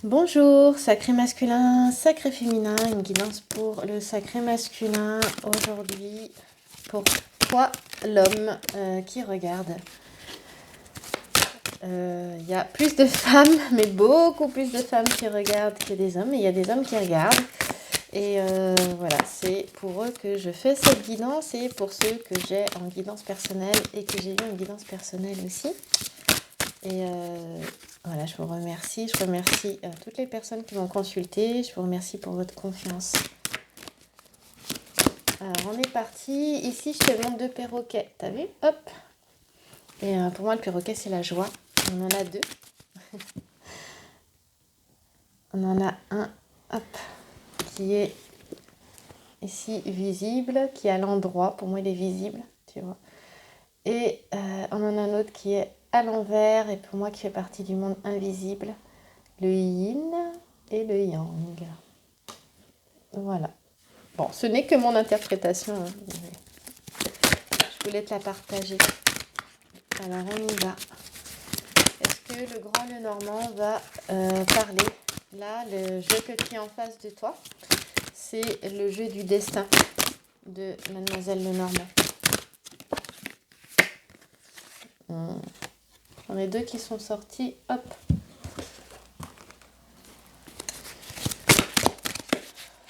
Bonjour, sacré masculin, sacré féminin, une guidance pour le sacré masculin aujourd'hui pour toi l'homme qui regarde. Il y a plus de femmes, mais beaucoup plus de femmes qui regardent que des hommes, et il y a des hommes qui regardent. Et voilà, c'est pour eux que je fais cette guidance et pour ceux que j'ai en guidance personnelle et que j'ai eu en guidance personnelle aussi. Et voilà, je vous remercie. Je remercie toutes les personnes qui m'ont consulté. Je vous remercie pour votre confiance. Alors, on est parti. Ici, je te montre deux perroquets. T'as vu? Hop. Et pour moi, le perroquet, c'est la joie. On en a deux. On en a un, hop, qui est ici visible, qui est à l'endroit. Pour moi, il est visible, tu vois. Et on en a un autre qui est à l'envers et pour moi, qui fait partie du monde invisible. Le yin et le yang. Voilà. Bon, ce n'est que mon interprétation. Hein. Je voulais te la partager. Alors, on y va. Est-ce que le grand Lenormand va parler? Là, le jeu que tu as en face de toi, c'est le jeu du destin de Mademoiselle Lenormand. J'en ai deux qui sont sortis. Hop.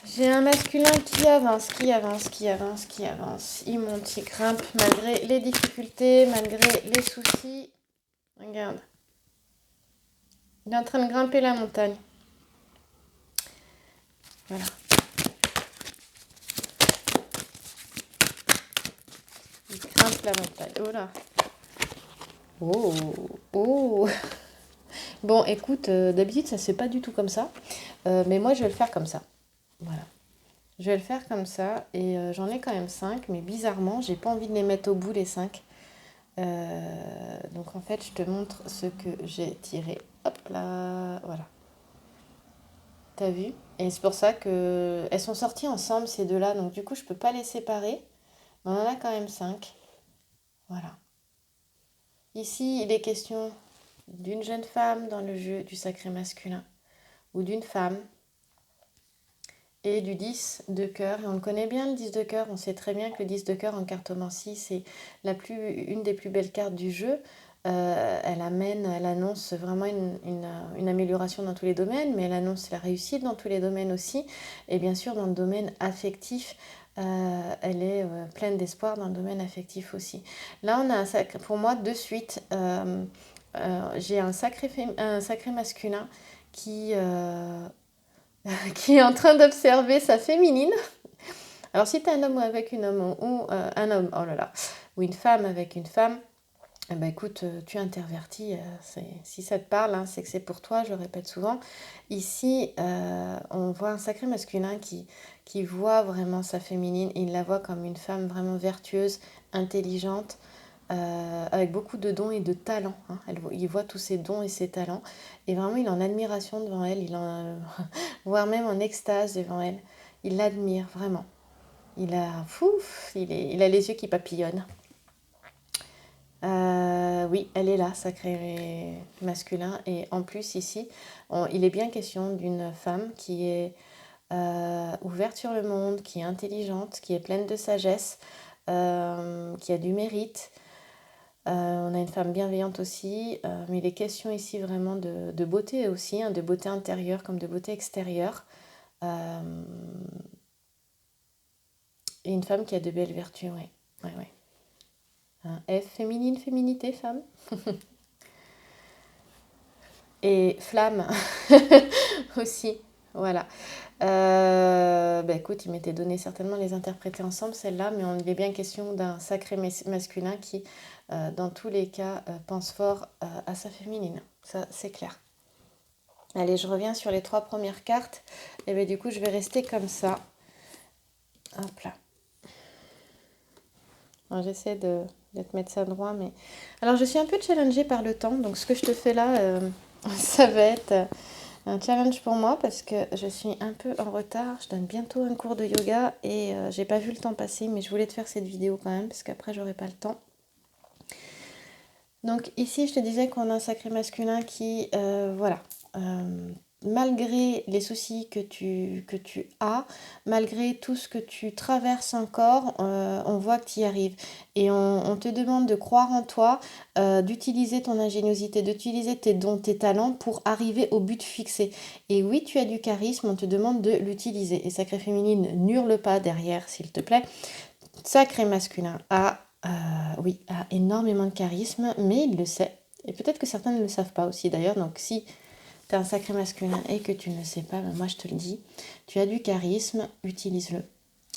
J'ai un masculin qui avance, qui avance, qui avance, qui avance. Il monte, il grimpe malgré les difficultés, malgré les soucis. Regarde. Il est en train de grimper la montagne. Voilà. Il grimpe la montagne. Oh là. Oh. Oh. Bon, écoute, d'habitude, ça se fait pas du tout comme ça. Mais moi, je vais le faire comme ça. Voilà. Je vais le faire comme ça. Et j'en ai quand même 5. Mais bizarrement, j'ai pas envie de les mettre au bout, les 5. Donc, en fait, je te montre ce que j'ai tiré. Hop là. Voilà. T'as vu? Et c'est pour ça que elles sont sorties ensemble, ces deux-là. Donc, du coup, je peux pas les séparer. Mais on en a quand même 5. Voilà. Ici, il est question d'une jeune femme dans le jeu du sacré masculin ou d'une femme et du 10 de cœur. Et on le connaît bien, le 10 de cœur. On sait très bien que le 10 de cœur en cartomancie, c'est une des plus belles cartes du jeu. Elle annonce vraiment une amélioration dans tous les domaines, mais elle annonce la réussite dans tous les domaines aussi. Et bien sûr, dans le domaine affectif, elle est pleine d'espoir dans le domaine affectif aussi. Là, on a pour moi, de suite, j'ai un sacré masculin qui, qui est en train d'observer sa féminine. Alors, si tu es un homme avec une homme ou un homme, oh là là, ou une femme avec une femme, eh ben écoute, tu intervertis, si ça te parle, hein, c'est que c'est pour toi, je le répète souvent. Ici, on voit un sacré masculin qui voit vraiment sa féminine, il la voit comme une femme vraiment vertueuse, intelligente, avec beaucoup de dons et de talents. Hein. Il voit tous ses dons et ses talents, et vraiment il est en admiration devant elle, voire même en extase devant elle. Il l'admire vraiment. Il a les yeux qui papillonnent. Oui, elle est là, sacré masculin. Et en plus, ici, il est bien question d'une femme qui est ouverte sur le monde, qui est intelligente, qui est pleine de sagesse, qui a du mérite. On a une femme bienveillante aussi, mais il est question ici vraiment de beauté aussi, hein, de beauté intérieure comme de beauté extérieure. Et une femme qui a de belles vertus, oui. Ouais, ouais. Un F, féminine, féminité, femme. Et flamme aussi, voilà. Écoute, il m'était donné certainement les interpréter ensemble, celle-là, mais il est bien question d'un sacré masculin qui, dans tous les cas, pense fort à sa féminine. Ça, c'est clair. Allez, je reviens sur les 3 premières cartes. Et bien, du coup, je vais rester comme ça. Hop là. J'essaie de te mettre ça droit, mais... Alors, je suis un peu challengée par le temps, donc ce que je te fais là, ça va être un challenge pour moi parce que je suis un peu en retard. Je donne bientôt un cours de yoga et j'ai pas vu le temps passer, mais je voulais te faire cette vidéo quand même parce qu'après, j'aurai pas le temps. Donc ici, je te disais qu'on a un sacré masculin qui, voilà, malgré les soucis que tu as, malgré tout ce que tu traverses encore, on voit que tu y arrives. Et on te demande de croire en toi, d'utiliser ton ingéniosité, d'utiliser tes dons, tes talents pour arriver au but fixé. Et oui, tu as du charisme, on te demande de l'utiliser. Et Sacré Féminine, n'hurle pas derrière, s'il te plaît. Sacré Masculin oui, a énormément de charisme, mais il le sait. Et peut-être que certains ne le savent pas aussi d'ailleurs. Donc si tu es un Sacré Masculin et que tu ne le sais pas, ben moi je te le dis, tu as du charisme, utilise-le.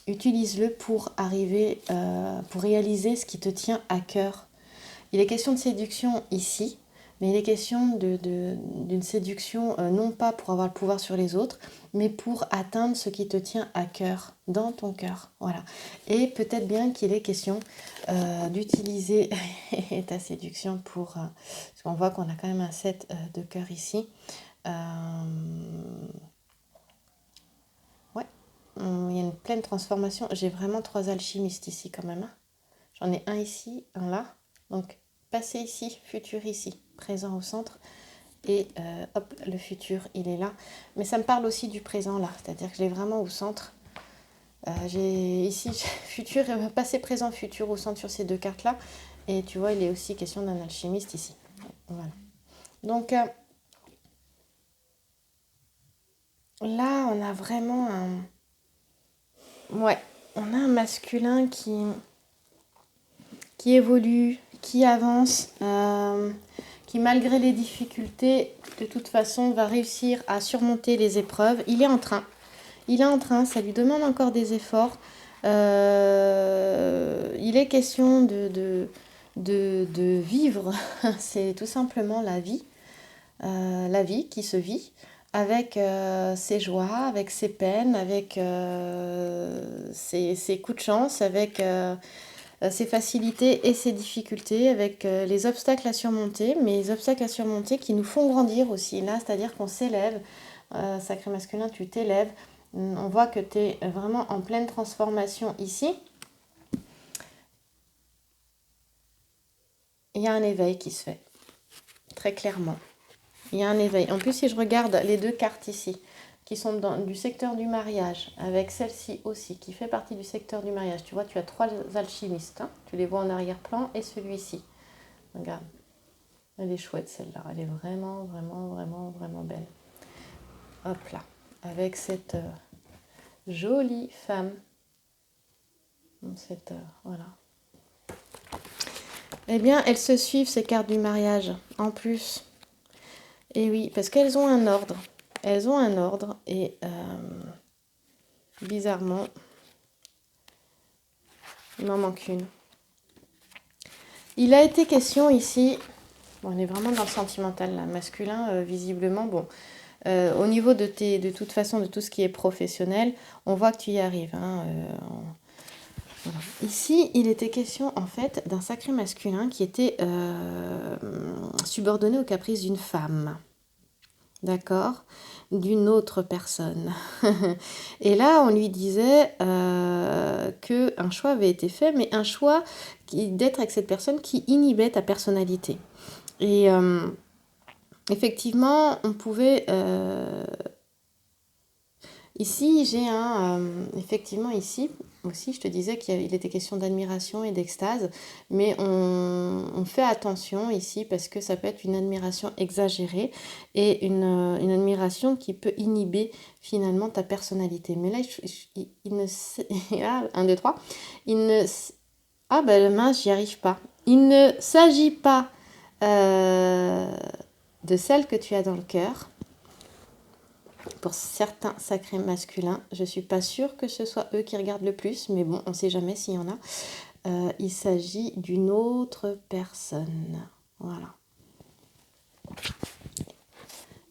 Utilise-le pour arriver, pour réaliser ce qui te tient à cœur. Il est question de séduction ici, mais il est question d'une séduction non pas pour avoir le pouvoir sur les autres, mais pour atteindre ce qui te tient à cœur, dans ton cœur. Voilà. Et peut-être bien qu'il est question d'utiliser ta séduction pour... parce qu'on voit qu'on a quand même un 7 de cœur ici. Ouais, il y a une pleine transformation. J'ai vraiment 3 alchimistes ici quand même. J'en ai un ici, un là. Donc, passé ici, futur ici, présent au centre. Et hop, le futur, il est là. Mais ça me parle aussi du présent là. C'est-à-dire que je l'ai vraiment au centre. J'ai ici futur, passé, présent, futur au centre sur ces 2 cartes-là. Et tu vois, il est aussi question d'un alchimiste ici. Voilà. Donc, là, on a vraiment un... Ouais, on a un masculin qui évolue, qui avance, qui malgré les difficultés, de toute façon, va réussir à surmonter les épreuves. Il est en train, ça lui demande encore des efforts. Il est question de vivre, c'est tout simplement la vie qui se vit avec ses joies, avec ses peines, avec ses coups de chance, avec ses facilités et ses difficultés, avec les obstacles à surmonter, mais les obstacles à surmonter qui nous font grandir aussi. Là, c'est-à-dire qu'on s'élève, Sacré Masculin, tu t'élèves. On voit que tu es vraiment en pleine transformation ici. Il y a un éveil qui se fait, très clairement. Il y a un éveil. En plus, si je regarde les 2 cartes ici, qui sont du secteur du mariage, avec celle-ci aussi, qui fait partie du secteur du mariage, tu vois, tu as 3 alchimistes. Hein, tu les vois en arrière-plan et celui-ci. Regarde. Elle est chouette celle-là. Elle est vraiment, vraiment, vraiment, vraiment belle. Hop là. Avec cette jolie femme. Voilà. Eh bien, elles se suivent ces cartes du mariage. En plus. Et oui, parce qu'elles ont un ordre. Elles ont un ordre et bizarrement, il m'en manque une. Il a été question ici, bon, on est vraiment dans le sentimental là, masculin, visiblement, bon, au niveau de toute façon, de tout ce qui est professionnel, on voit que tu y arrives. Hein, voilà. Ici, il était question en fait d'un sacré masculin qui était subordonné aux caprices d'une femme. D'accord, d'une autre personne. Et là, on lui disait qu'un choix avait été fait, mais un choix d'être avec cette personne qui inhibait ta personnalité. Et effectivement, on pouvait... ici, j'ai effectivement, ici aussi, je te disais qu'il était question d'admiration et d'extase, mais on fait attention ici parce que ça peut être une admiration exagérée et une admiration qui peut inhiber finalement ta personnalité. Mais là, il ne... Ah, 1, 2, 3. Il ne... Ah, ben mince, j'y arrive pas. Il ne s'agit pas de celle que tu as dans le cœur. Pour certains sacrés masculins, je ne suis pas sûre que ce soit eux qui regardent le plus, mais bon, on ne sait jamais s'il y en a. Il s'agit d'une autre personne. Voilà.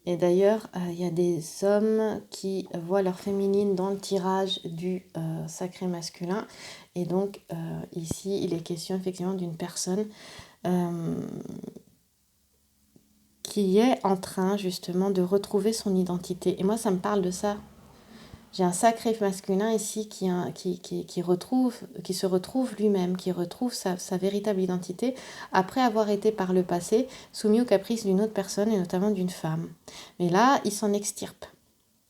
Et d'ailleurs, il y a des hommes qui voient leur féminine dans le tirage du sacré masculin. Et donc, ici, il est question effectivement d'une personne qui est en train justement de retrouver son identité. Et moi, ça me parle de ça. J'ai un sacré masculin ici qui se retrouve lui-même, qui retrouve sa véritable identité après avoir été par le passé soumis aux caprices d'une autre personne et notamment d'une femme. Mais là, il s'en extirpe.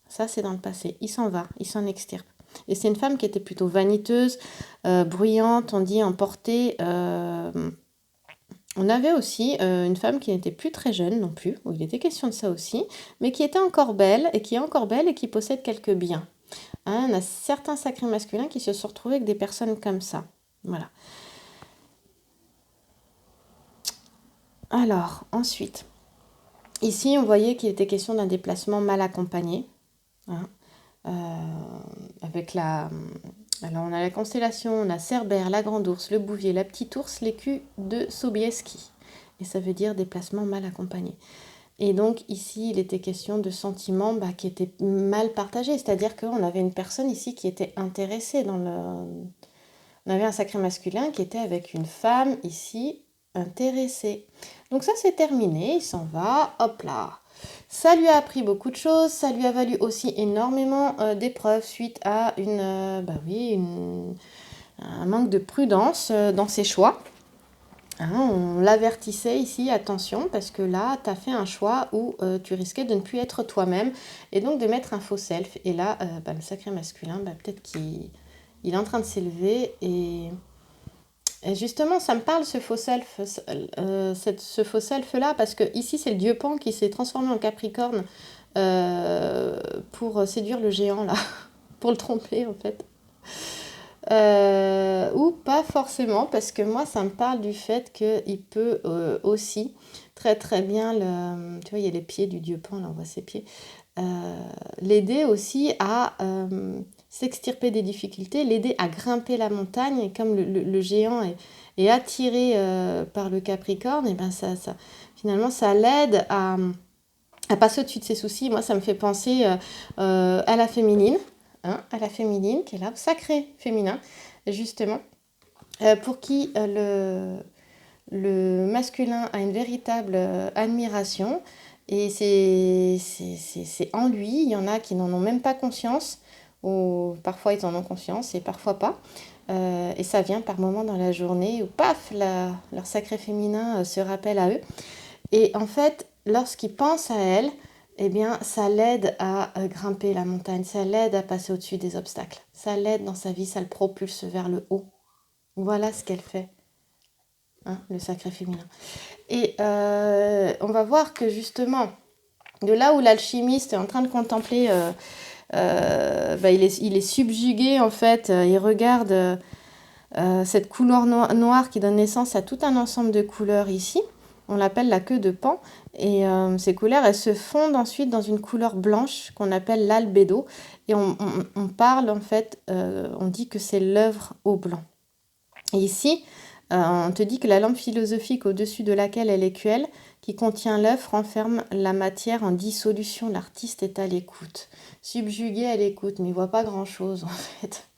Ça, c'est dans le passé. Il s'en va, il s'en extirpe. Et c'est une femme qui était plutôt vaniteuse, bruyante, on dit emportée. On avait aussi une femme qui n'était plus très jeune non plus, où il était question de ça aussi, mais qui était encore belle et qui est encore belle et qui possède quelques biens. Hein, on a certains sacrés masculins qui se sont retrouvés avec des personnes comme ça. Voilà. Alors, ensuite, ici, on voyait qu'il était question d'un déplacement mal accompagné. Hein, avec la... Alors, on a la constellation, on a Cerbère, la Grande Ourse, le Bouvier, la Petite Ourse, l'écu de Sobieski. Et ça veut dire déplacement mal accompagné. Et donc ici, il était question de sentiments qui étaient mal partagés. C'est-à-dire qu'on avait une personne ici qui était intéressée dans le... On avait un sacré masculin qui était avec une femme ici intéressée. Donc ça, c'est terminé. Il s'en va. Hop là. Ça lui a appris beaucoup de choses. Ça lui a valu aussi énormément d'épreuves suite à un manque de prudence dans ses choix. Hein, on l'avertissait ici, attention, parce que là, tu as fait un choix où tu risquais de ne plus être toi-même et donc de mettre un faux self. Et là, le sacré masculin, peut-être qu'il est en train de s'élever. Et justement, ça me parle, ce faux self, ce faux self-là, parce que ici, c'est le dieu Pan qui s'est transformé en Capricorne pour séduire le géant, là, pour le tromper, en fait. Ou pas forcément, parce que moi ça me parle du fait qu'il peut aussi très très bien, tu vois, il y a les pieds du dieu Pan, là on voit ses pieds, l'aider aussi à s'extirper des difficultés, l'aider à grimper la montagne, et comme le géant est attiré par le Capricorne, et ben finalement ça l'aide à passer au-dessus de ses soucis. Moi ça me fait penser à la féminine. Hein, à la féminine, qui est là, sacré féminin, justement, pour qui le masculin a une véritable admiration, et c'est en lui. Il y en a qui n'en ont même pas conscience, ou parfois ils en ont conscience et parfois pas. Et ça vient par moments dans la journée où, paf, leur sacré féminin se rappelle à eux. Et en fait, lorsqu'ils pensent à elle, eh bien, ça l'aide à grimper la montagne, ça l'aide à passer au-dessus des obstacles, ça l'aide dans sa vie, ça le propulse vers le haut. Voilà ce qu'elle fait, hein, le sacré féminin. Et on va voir que justement, de là où l'alchimiste est en train de contempler, il est subjugué en fait, il regarde cette couleur noire qui donne naissance à tout un ensemble de couleurs ici. On l'appelle la queue de Pan, et ces couleurs, elles se fondent ensuite dans une couleur blanche qu'on appelle l'albédo, et on parle en fait, on dit que c'est l'œuvre au blanc. Et ici, on te dit que la lampe philosophique au-dessus de laquelle est l'écuelle, qui contient l'œuf, renferme la matière en dissolution. L'artiste est à l'écoute, subjugué à l'écoute, mais il voit pas grand-chose en fait.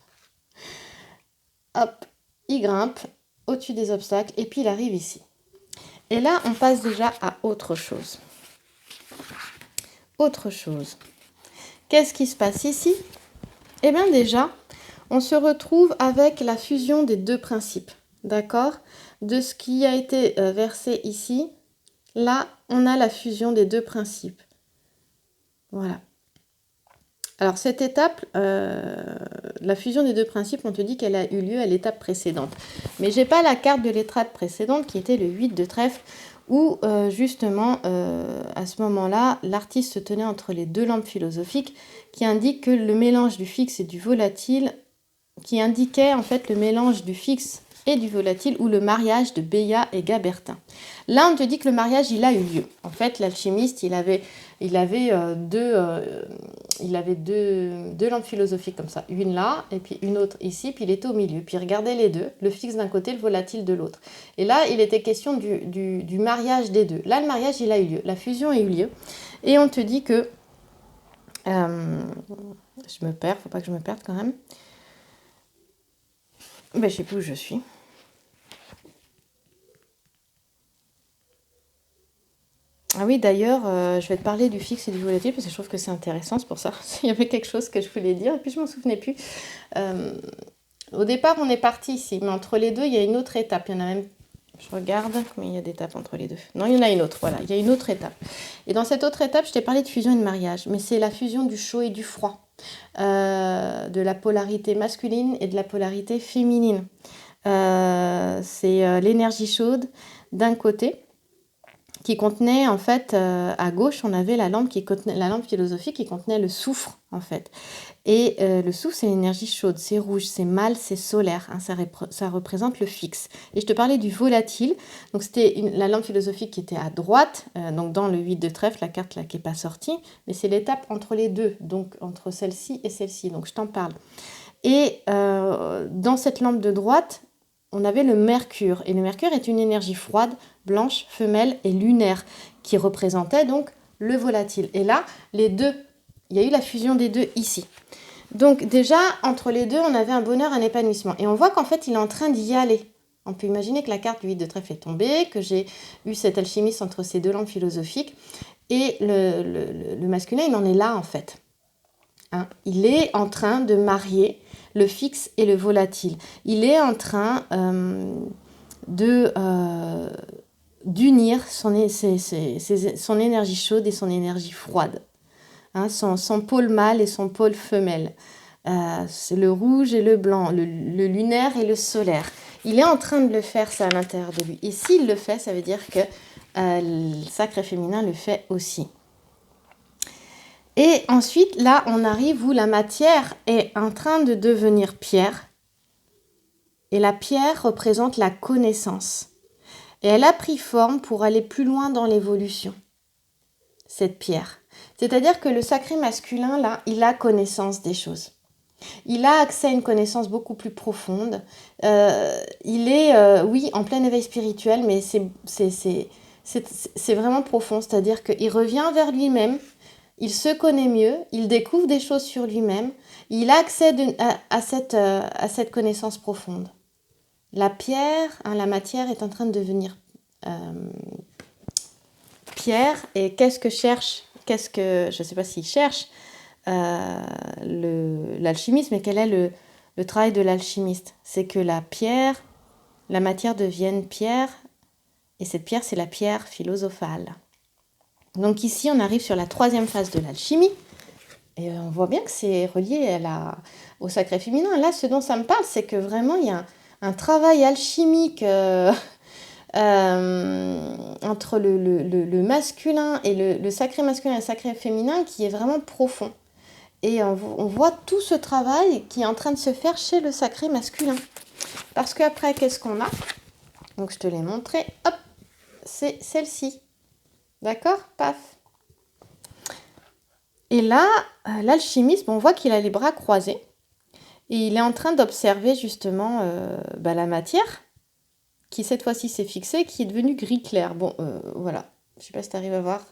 Hop, il grimpe au-dessus des obstacles, et puis il arrive ici. Et là, on passe déjà à autre chose. Autre chose. Qu'est-ce qui se passe ici? Eh bien déjà, on se retrouve avec la fusion des deux principes. D'accord? De ce qui a été versé ici, là, on a la fusion des deux principes. Voilà. Alors cette étape, la fusion des deux principes, on te dit qu'elle a eu lieu à l'étape précédente. Mais j'ai pas la carte de l'étape précédente qui était le 8 de trèfle, où justement, à ce moment-là, l'artiste se tenait entre les deux lampes philosophiques qui indiquent que le mélange du fixe et du volatile, qui indiquait en fait le mélange du fixe et du volatile, ou le mariage de Béat et Gabertin. Là, on te dit que le mariage, il a eu lieu. En fait, l'alchimiste, il avait deux lampes philosophiques comme ça. Une là, et puis une autre ici, puis il était au milieu. Puis il regardait les deux, le fixe d'un côté, le volatile de l'autre. Et là, il était question du mariage des deux. Là, le mariage, il a eu lieu. La fusion a eu lieu. Et on te dit que... je me perds, faut pas que je me perde quand même. Je sais plus où je suis. Ah oui, d'ailleurs, je vais te parler du fixe et du volatile parce que je trouve que c'est intéressant, c'est pour ça. Il y avait quelque chose que je voulais dire et puis je m'en souvenais plus. Euh, Au départ, on est parti ici, mais entre les deux, il y a une autre étape. Il y en a même, je regarde combien il y a d'étapes entre les deux. Non, il y en a une autre, voilà, il y a une autre étape. Et dans cette autre étape, je t'ai parlé de fusion et de mariage, mais c'est la fusion du chaud et du froid, de la polarité masculine et de la polarité féminine. C'est l'énergie chaude d'un côté qui contenait en fait à gauche on avait la lampe la lampe philosophique qui contenait le soufre en fait et le soufre c'est l'énergie chaude, c'est rouge, c'est mâle, c'est solaire, hein, ça représente le fixe. Et je te parlais du volatile, donc c'était la lampe philosophique qui était à droite, donc dans le 8 de trèfle, la carte là qui n'est pas sortie, mais c'est l'étape entre les deux, donc entre celle-ci et celle-ci, donc je t'en parle. Et dans cette lampe de droite, on avait le mercure. Et le mercure est une énergie froide, blanche, femelle et lunaire, qui représentait donc le volatile. Et là, les deux, il y a eu la fusion des deux ici. Donc déjà, entre les deux, on avait un bonheur, un épanouissement. Et on voit qu'en fait, il est en train d'y aller. On peut imaginer que la carte du 8 de trèfle est tombée, que j'ai eu cette alchimiste entre ces deux lampes philosophiques. Et le masculin, il en est là en fait. Hein, il est en train de marier le fixe et le volatile. Il est en train d'unir son énergie chaude et son énergie froide. Hein, son pôle mâle et son pôle femelle. C'est le rouge et le blanc, le lunaire et le solaire. Il est en train de le faire, ça, à l'intérieur de lui. Et s'il le fait, ça veut dire que le sacré féminin le fait aussi. Et ensuite, là, on arrive où la matière est en train de devenir pierre. Et la pierre représente la connaissance. Et elle a pris forme pour aller plus loin dans l'évolution, cette pierre. C'est-à-dire que le sacré masculin, là, il a connaissance des choses. Il a accès à une connaissance beaucoup plus profonde. Il est, oui, en plein éveil spirituel, mais c'est vraiment profond. C'est-à-dire qu'il revient vers lui-même. Il se connaît mieux, il découvre des choses sur lui-même, il a accès à cette connaissance profonde. La pierre, hein, la matière est en train de devenir pierre. Et qu'est-ce que cherche, je ne sais pas s'il cherche l'alchimiste, mais quel est le travail de l'alchimiste? C'est que la matière devienne pierre, et cette pierre, c'est la pierre philosophale. Donc ici, on arrive sur la troisième phase de l'alchimie. Et on voit bien que c'est relié au sacré féminin. Là, ce dont ça me parle, c'est que vraiment, il y a un travail alchimique entre le masculin et le sacré masculin et le sacré féminin qui est vraiment profond. Et on voit tout ce travail qui est en train de se faire chez le sacré masculin. Parce qu'après, qu'est-ce qu'on a? Donc, je te l'ai montré. Hop, c'est celle-ci. D'accord? Paf. Et là, l'alchimiste, on voit qu'il a les bras croisés. Et il est en train d'observer justement la matière, qui cette fois-ci s'est fixée, qui est devenue gris clair. Bon, voilà. Je ne sais pas si tu arrives à voir.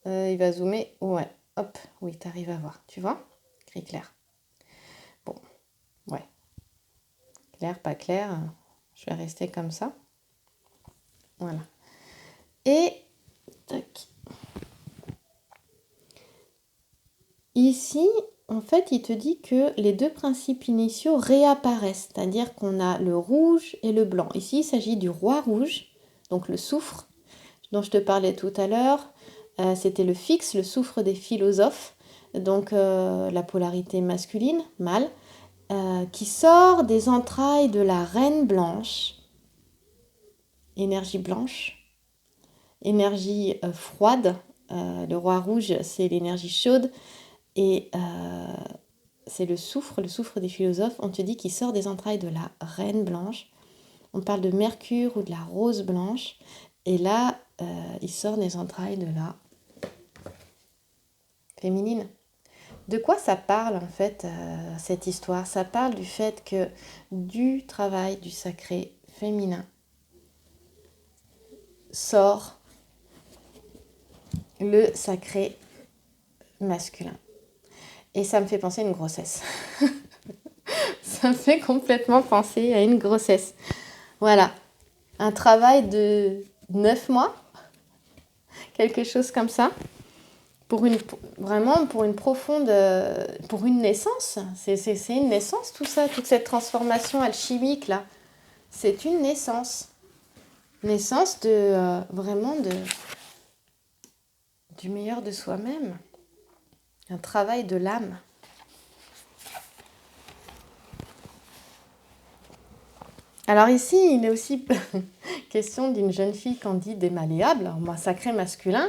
Il va zoomer. Ouais, hop, oui, tu arrives à voir. Tu vois? Gris clair. Bon, ouais. Clair, pas clair. Je vais rester comme ça. Voilà. Et tac. Ici, en fait, il te dit que les deux principes initiaux réapparaissent, c'est-à-dire qu'on a le rouge et le blanc. Ici, il s'agit du roi rouge, donc le soufre, dont je te parlais tout à l'heure. C'était le fixe, le soufre des philosophes, donc la polarité masculine, mâle, qui sort des entrailles de la reine blanche, énergie blanche, énergie froide. Le roi rouge, c'est l'énergie chaude. Et c'est le soufre des philosophes. On te dit qu'il sort des entrailles de la reine blanche. On parle de Mercure ou de la rose blanche. Et là, il sort des entrailles de la féminine. De quoi ça parle en fait, cette histoire? Ça parle du fait que du travail du sacré féminin sort le sacré masculin. Et ça me fait penser à une grossesse. Ça me fait complètement penser à une grossesse. Voilà. Un travail de 9 mois quelque chose comme ça. Vraiment pour une profonde, pour une naissance. C'est une naissance tout ça, toute cette transformation alchimique là. C'est une naissance. Naissance de vraiment du meilleur de soi-même. Un travail de l'âme. Alors ici, il est aussi question d'une jeune fille candide et malléable, un sacré masculin.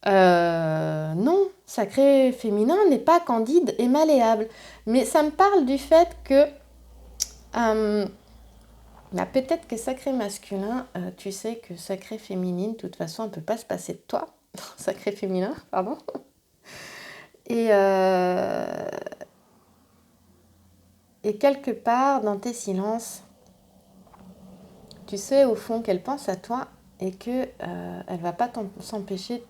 Non, sacré féminin n'est pas candide et malléable. Mais ça me parle du fait que peut-être que sacré masculin, tu sais que sacré féminine, de toute façon, on ne peut pas se passer de toi. Sacré féminin, pardon. Et, et quelque part dans tes silences, tu sais au fond qu'elle pense à toi et qu'elle ne va pas s'empêcher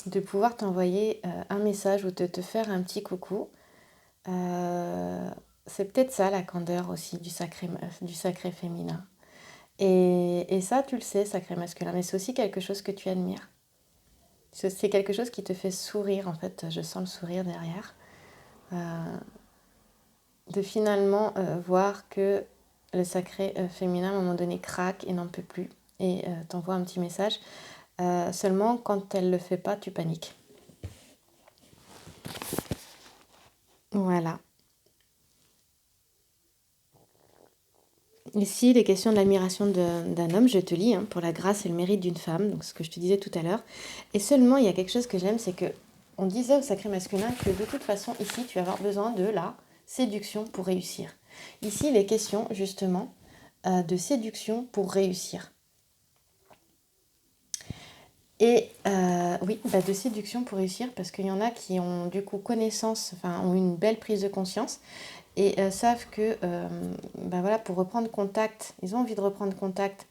de pouvoir t'envoyer un message ou de te faire un petit coucou. C'est peut-être ça la candeur aussi du sacré féminin. Et ça, tu le sais, sacré masculin, mais c'est aussi quelque chose que tu admires. C'est quelque chose qui te fait sourire, en fait. Je sens le sourire derrière. De finalement voir que le sacré féminin, à un moment donné, craque et n'en peut plus. Et t'envoie un petit message. Seulement, quand elle ne le fait pas, tu paniques. Voilà. Ici, les questions de l'admiration d'un homme, je te lis, pour la grâce et le mérite d'une femme, donc ce que je te disais tout à l'heure. Et seulement, il y a quelque chose que j'aime, c'est que on disait au sacré masculin que de toute façon, ici, tu vas avoir besoin de la séduction pour réussir. Ici, il est question, justement, de séduction pour réussir. Et oui, de séduction pour réussir, parce qu'il y en a qui ont du coup connaissance, ont une belle prise de conscience, et savent que voilà, pour reprendre contact, ils ont envie de reprendre contact,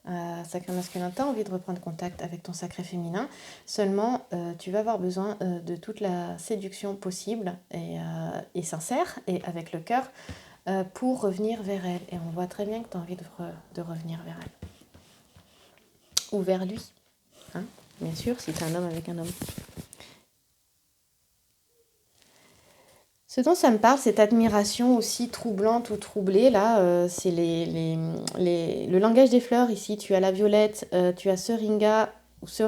sacré masculin, tu as envie de reprendre contact avec ton sacré féminin, seulement tu vas avoir besoin de toute la séduction possible et sincère et avec le cœur pour revenir vers elle. Et on voit très bien que tu as envie de revenir vers elle. Ou vers lui, hein, bien sûr, si tu es un homme avec un homme. Ce dont ça me parle, cette admiration aussi troublante ou troublée, là, c'est le langage des fleurs. Ici, tu as la violette, tu as seringa, rose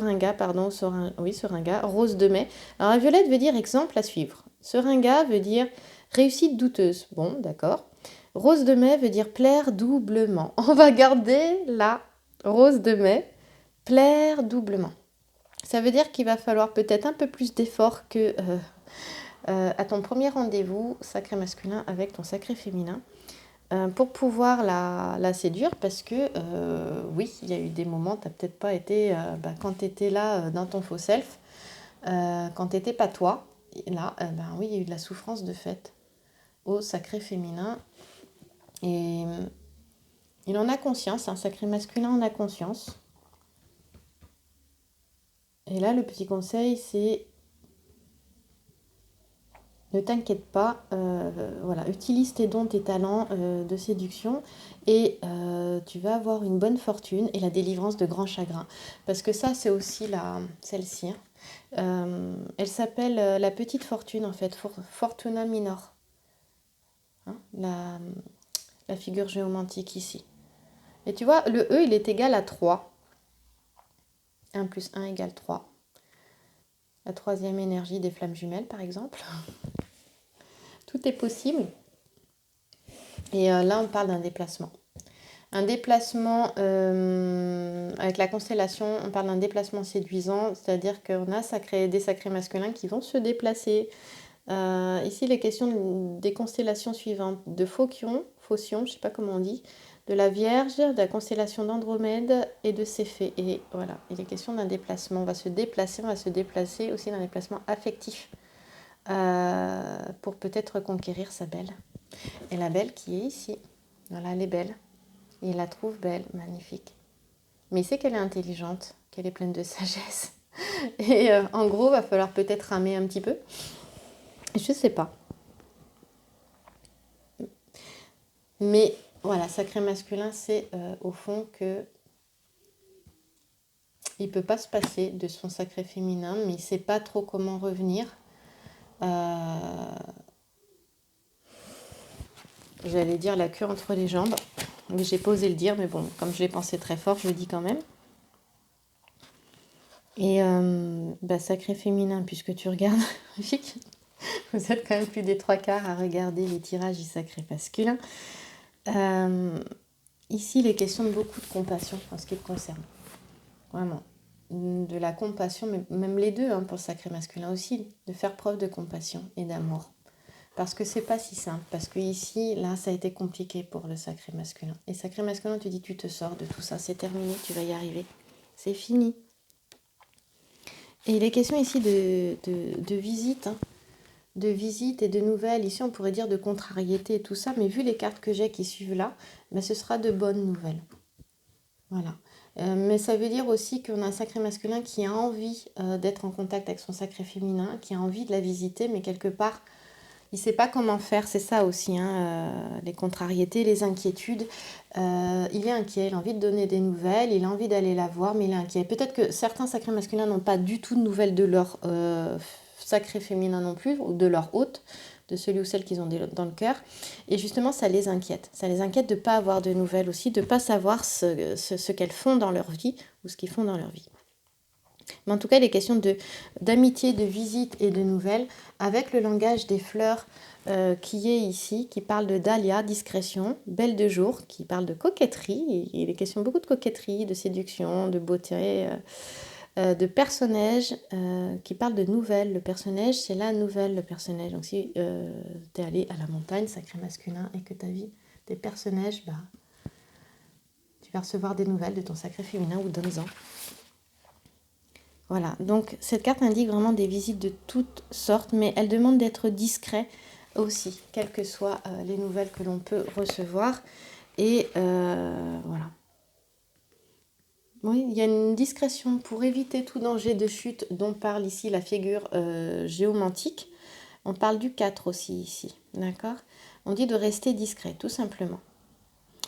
de mai. Alors, la violette veut dire exemple à suivre. Seringa veut dire réussite douteuse. Bon, d'accord. Rose de mai veut dire plaire doublement. On va garder la rose de mai, plaire doublement. Ça veut dire qu'il va falloir peut-être un peu plus d'effort que à ton premier rendez-vous sacré masculin avec ton sacré féminin pour pouvoir la séduire parce que oui, il y a eu des moments, tu n'as peut-être pas été, quand tu étais là dans ton faux self, quand tu n'étais pas toi, là, oui, il y a eu de la souffrance de fait au sacré féminin et il en a conscience, un sacré masculin en a conscience. Et là, le petit conseil, c'est ne t'inquiète pas, voilà, utilise tes dons, tes talents de séduction et tu vas avoir une bonne fortune et la délivrance de grands chagrins. Parce que ça, c'est aussi celle-ci. Elle s'appelle la petite fortune, en fait, Fortuna Minor. Hein, la figure géomantique ici. Et tu vois, le E, il est égal à 3. 1 plus 1 égale 3. La troisième énergie des flammes jumelles, par exemple. Tout est possible. Et là, on parle d'un déplacement. Un déplacement avec la constellation, on parle d'un déplacement séduisant, c'est-à-dire qu'on a des sacrés masculins qui vont se déplacer. Ici, les questions des constellations suivantes, de Phocion, je ne sais pas comment on dit, de la Vierge, de la constellation d'Andromède et de Céphée. Et voilà, il est question d'un déplacement. On va se déplacer aussi d'un déplacement affectif pour peut-être reconquérir sa belle. Et la belle qui est ici. Voilà, elle est belle. Il la trouve belle, magnifique. Mais il sait qu'elle est intelligente, qu'elle est pleine de sagesse. Et en gros, va falloir peut-être ramer un petit peu. Je sais pas. Mais voilà, sacré masculin, c'est au fond que Il peut pas se passer de son sacré féminin, mais il sait pas trop comment revenir. J'allais dire la queue entre les jambes, mais j'ai pas osé le dire, mais bon, comme je l'ai pensé très fort, je le dis quand même. Et sacré féminin, puisque tu regardes, vous êtes quand même plus des 3/4 à regarder les tirages du sacré masculin. Ici, il est question de beaucoup de compassion en ce qui te concerne. Vraiment. De la compassion, mais même les deux, hein, pour le sacré masculin aussi, de faire preuve de compassion et d'amour. Parce que c'est pas si simple. Parce que ici, là, ça a été compliqué pour le sacré masculin. Et sacré masculin, tu dis, tu te sors de tout ça, c'est terminé, tu vas y arriver. C'est fini. Et il est question ici de visite, hein. De visite et de nouvelles. Ici, on pourrait dire de contrariété et tout ça, mais vu les cartes que j'ai qui suivent là, ben, ce sera de bonnes nouvelles. Voilà. Mais ça veut dire aussi qu'on a un sacré masculin qui a envie d'être en contact avec son sacré féminin, qui a envie de la visiter, mais quelque part, il ne sait pas comment faire. C'est ça aussi, hein, les contrariétés, les inquiétudes. Il est inquiet, il a envie de donner des nouvelles, il a envie d'aller la voir, mais il est inquiet. Peut-être que certains sacrés masculins n'ont pas du tout de nouvelles de leur sacré féminin non plus, ou de leur hôte, de celui ou celle qu'ils ont dans le cœur. Et justement, ça les inquiète. Ça les inquiète de ne pas avoir de nouvelles aussi, de ne pas savoir ce qu'elles font dans leur vie ou ce qu'ils font dans leur vie. Mais en tout cas, il est question d'amitié, de visite et de nouvelles avec le langage des fleurs qui est ici, qui parle de dahlia, discrétion, belle de jour, qui parle de coquetterie. Il est question beaucoup de coquetterie, de séduction, de beauté, de personnage qui parle de nouvelles. Le personnage, c'est la nouvelle, le personnage. Donc si tu es allé à la montagne, sacré masculin, et que tu as vu des personnages, tu vas recevoir des nouvelles de ton sacré féminin ou donne-en. Voilà, donc cette carte indique vraiment des visites de toutes sortes, mais elle demande d'être discret aussi, quelles que soient les nouvelles que l'on peut recevoir. Et voilà. Oui, il y a une discrétion pour éviter tout danger de chute dont parle ici la figure géomantique. On parle du 4 aussi ici, d'accord? On dit de rester discret, tout simplement.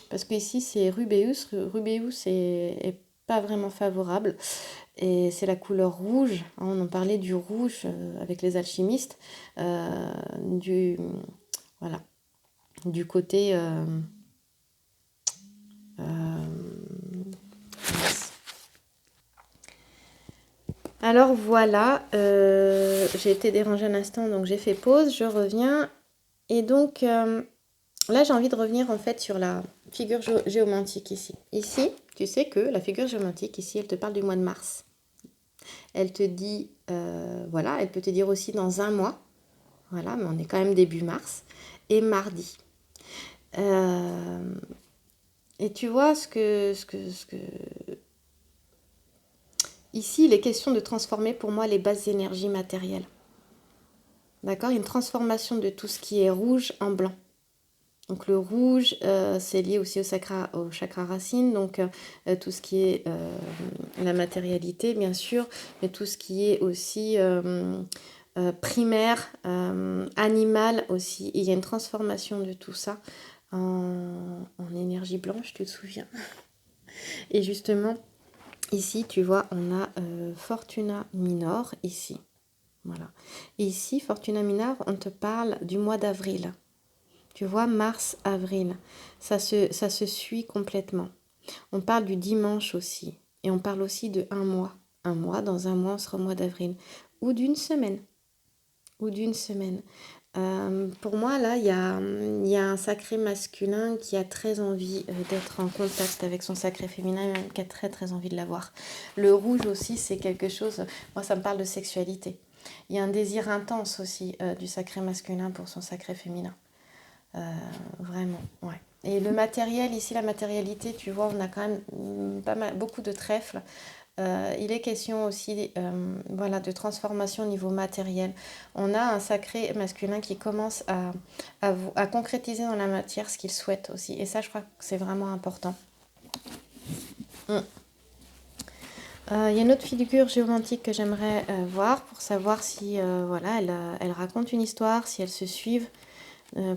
Parce que ici c'est Rubéus. Rubéus est pas vraiment favorable. Et c'est la couleur rouge. On en parlait du rouge avec les alchimistes. Voilà, du côté... Alors voilà, j'ai été dérangée un instant, donc j'ai fait pause, je reviens. Et donc là, j'ai envie de revenir en fait sur la figure géomantique ici. Ici, tu sais que la figure géomantique, ici, elle te parle du mois de mars. Elle te dit, voilà, elle peut te dire aussi dans un mois. Voilà, mais on est quand même début mars. Et mardi. Et tu vois Ici, il est question de transformer pour moi les bases énergies matérielles. D'accord? Une transformation de tout ce qui est rouge en blanc. Donc le rouge, c'est lié aussi au chakra racine, donc tout ce qui est la matérialité, bien sûr, mais tout ce qui est aussi primaire, animal aussi. Et il y a une transformation de tout ça en énergie blanche, tu te souviens? Et justement, ici, tu vois, on a Fortuna Minor, ici. Voilà. Et ici, Fortuna Minor, on te parle du mois d'avril. Tu vois, mars, avril, ça se suit complètement. On parle du dimanche aussi. Et on parle aussi de un mois. Un mois, dans un mois, on sera au mois d'avril. Ou d'une semaine. Pour moi, là, il y a un sacré masculin qui a très envie d'être en contact avec son sacré féminin, qui a très très envie de l'avoir. Le rouge aussi, c'est quelque chose, moi ça me parle de sexualité. Il y a un désir intense aussi du sacré masculin pour son sacré féminin. Vraiment, ouais. Et le matériel, ici, la matérialité, tu vois, on a quand même beaucoup de trèfles. Il est question aussi voilà, de transformation au niveau matériel. On a un sacré masculin qui commence à concrétiser dans la matière ce qu'il souhaite aussi. Et ça, je crois que c'est vraiment important. Il y a une autre figure géomantique que j'aimerais voir pour savoir si voilà, elle raconte une histoire, si elles se suivent.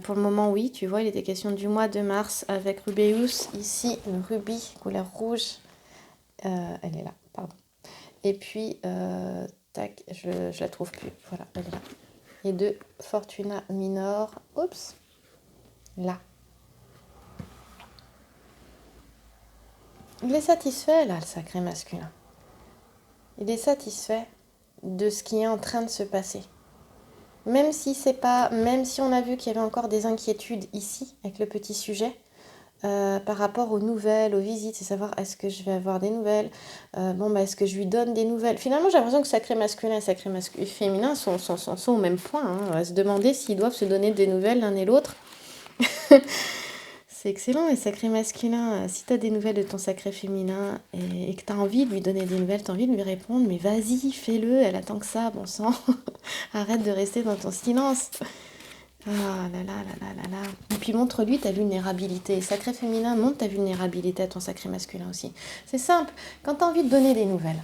Pour le moment, oui, tu vois, il était question du mois de mars avec Rubéus. Ici, le rubis, couleur rouge. Elle est là, pardon. Et puis, tac, je la trouve plus. Voilà, elle est là. Et de Fortuna Minor. Oups. Là. Il est satisfait, là, le sacré masculin. Il est satisfait de ce qui est en train de se passer. Même si on a vu qu'il y avait encore des inquiétudes ici, avec le petit sujet, par rapport aux nouvelles, aux visites, c'est savoir est-ce que je vais avoir des nouvelles, est-ce que je lui donne des nouvelles. Finalement, j'ai l'impression que sacré masculin et sacré féminin sont au même point, hein. On va se demander s'ils doivent se donner des nouvelles l'un et l'autre. C'est excellent, les sacrés masculins. Si tu as des nouvelles de ton sacré féminin et que tu as envie de lui donner des nouvelles, tu as envie de lui répondre, mais vas-y, fais-le, elle attend que ça, bon sang. Arrête de rester dans ton silence. Ah là là là là là là. Et puis montre-lui ta vulnérabilité. Sacré féminin, montre ta vulnérabilité à ton sacré masculin aussi. C'est simple, quand tu as envie de donner des nouvelles,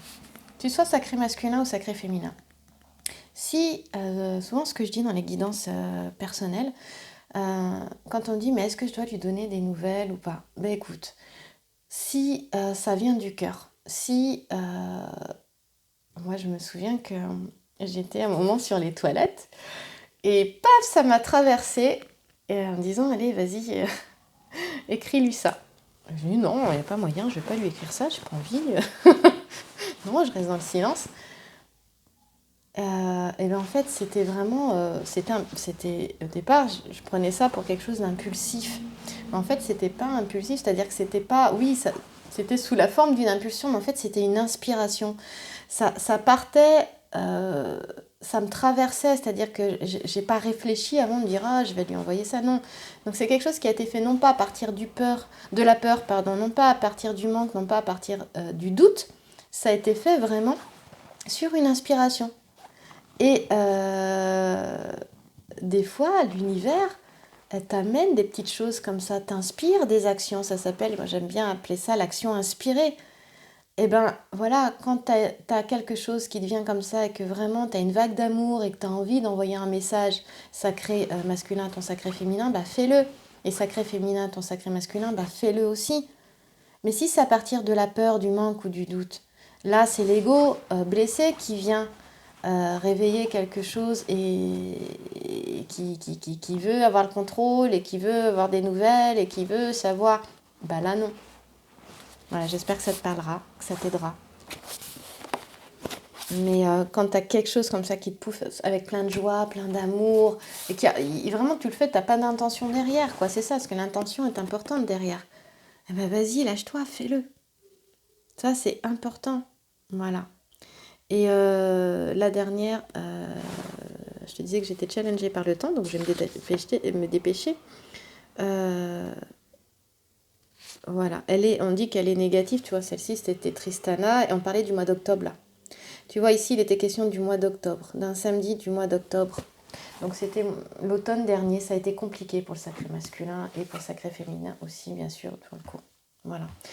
tu sois sacré masculin ou sacré féminin. Si, souvent ce que je dis dans les guidances personnelles, quand on dit mais est-ce que je dois lui donner des nouvelles ou pas? Ben écoute, si ça vient du cœur, si moi je me souviens que j'étais un moment sur les toilettes et paf ça m'a traversée en me disant allez vas-y écris-lui ça. J'ai dit non, il n'y a pas moyen, je vais pas lui écrire ça, j'ai pas envie. Non, je reste dans le silence. Et bien en fait, c'était vraiment, c'était au départ, je prenais ça pour quelque chose d'impulsif. Mais en fait, c'était pas impulsif, c'est-à-dire que c'était pas, oui, c'était sous la forme d'une impulsion, mais en fait, c'était une inspiration. Ça partait, ça me traversait, c'est-à-dire que j'ai pas réfléchi avant de dire ah, je vais lui envoyer ça, non. Donc c'est quelque chose qui a été fait non pas à partir de la peur, pardon, non pas à partir du manque, non pas à partir du doute. Ça a été fait vraiment sur une inspiration. Et des fois, l'univers t'amène des petites choses comme ça, t'inspire des actions, ça s'appelle, moi j'aime bien appeler ça l'action inspirée. Et ben voilà, quand t'as quelque chose qui te vient comme ça et que vraiment t'as une vague d'amour et que t'as envie d'envoyer un message sacré masculin à ton sacré féminin, bah fais-le. Et sacré féminin à ton sacré masculin, bah fais-le aussi. Mais si c'est à partir de la peur, du manque ou du doute, là c'est l'ego blessé qui vient réveiller quelque chose et qui veut avoir le contrôle et qui veut avoir des nouvelles et qui veut savoir. Bah là non. Voilà, j'espère que ça te parlera, que ça t'aidera. Mais quand tu as quelque chose comme ça qui te pouffe avec plein de joie, plein d'amour, et vraiment tu le fais, tu n'as pas d'intention derrière, quoi. C'est ça, parce que l'intention est importante derrière. Eh ben vas-y, lâche-toi, fais-le. Ça, c'est important. Voilà. Et la dernière, je te disais que j'étais challengée par le temps, donc je vais me dépêcher. Voilà, on dit qu'elle est négative, tu vois, celle-ci c'était Tristana, et on parlait du mois d'octobre là. Tu vois, ici il était question du mois d'octobre, d'un samedi du mois d'octobre. Donc c'était l'automne dernier, ça a été compliqué pour le sacré masculin et pour le sacré féminin aussi, bien sûr, tout le coup. Voilà.